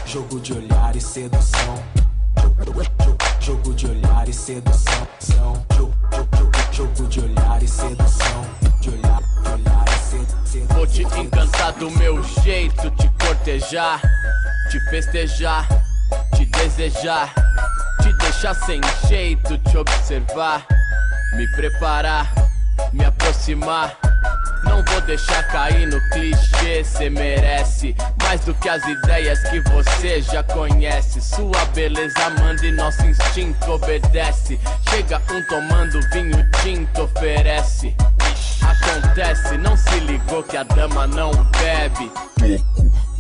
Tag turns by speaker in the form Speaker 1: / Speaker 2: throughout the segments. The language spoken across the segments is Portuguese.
Speaker 1: Jogo de olhar e sedução. Jogo de olhar e sedução. Jogo de olhar e sedução. De olhar e sedução.
Speaker 2: Vou te encantar do meu jeito, te cortejar, te festejar, te desejar, te deixar sem jeito, te observar, me preparar, me aproximar. Não vou deixar cair no clichê, cê merece mais do que as ideias que você já conhece. Sua beleza manda e nosso instinto obedece. Chega um tomando vinho tinto, oferece. Acontece, não se ligou que a dama não bebe.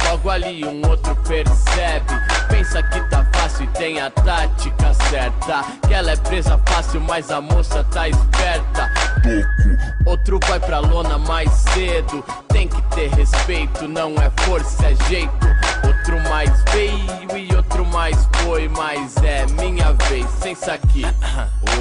Speaker 2: Logo ali um outro percebe. Pensa que tá fácil e tem a tática certa. Que ela é presa fácil, mas a moça tá esperta. Outro vai pra lona mais cedo. Tem que ter respeito, não é força, é jeito. Outro mais veio e outro mais foi. Mas é minha vez, sensa aqui.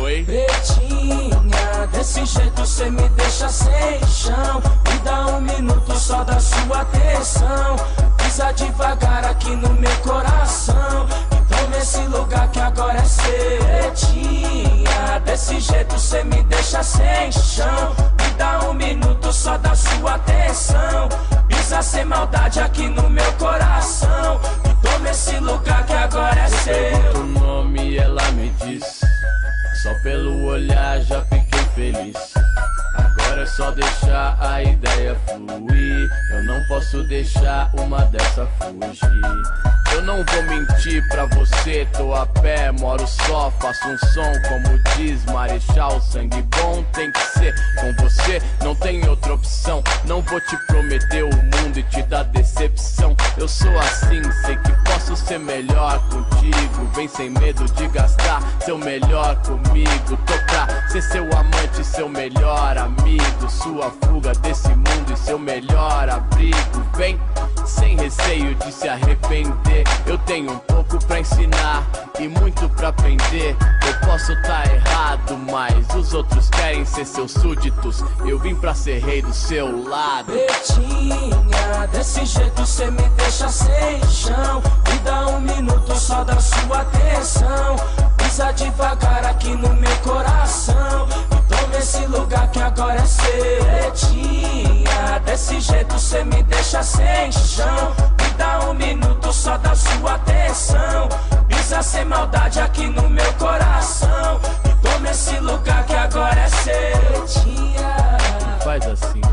Speaker 2: Oi?
Speaker 3: Pretinha, desse jeito cê me deixa sem chão. Me dá um minuto só da sua atenção. Pisa devagar aqui no meu coração. Então nesse lugar que agora é seu. Pretinha, desse jeito cê me deixa sem chão. Me dá um minuto só da sua atenção. Pisa sem maldade aqui no meu coração. Então nesse lugar que agora é seu.
Speaker 2: Pergunto o nome e ela me diz. Só pelo olhar já fiquei feliz. Agora é só deixar a ideia fluir. Eu não posso deixar uma dessa fugir. Eu não vou mentir pra você, tô a pé, moro só, faço um som, como diz Marechal, sangue bom tem que ser com você, não tem outra opção. Não vou te prometer o mundo e te dar decepção. Eu sou assim, sei que posso ser melhor contigo. Vem sem medo de gastar seu melhor comigo. Tô pra ser seu amante, seu melhor amigo. Sua fuga desse mundo e seu melhor abrigo. Vem sem receio de se arrepender. Eu tenho um pouco pra ensinar e muito pra aprender. Eu posso tá errado, mas os outros querem ser seus súditos. Eu vim pra ser rei do seu lado.
Speaker 3: Pretinha, desse jeito cê me deixa sem chão. Me dá um minuto só da sua atenção. Pisa devagar aqui no meu coração. Então nesse lugar que agora é seu. Pretinha, desse jeito cê me deixa sem chão. Me dá um minuto só da sua atenção. Pisa sem maldade aqui no meu coração. Então nesse lugar que agora é seu. Pretinha,
Speaker 2: faz assim.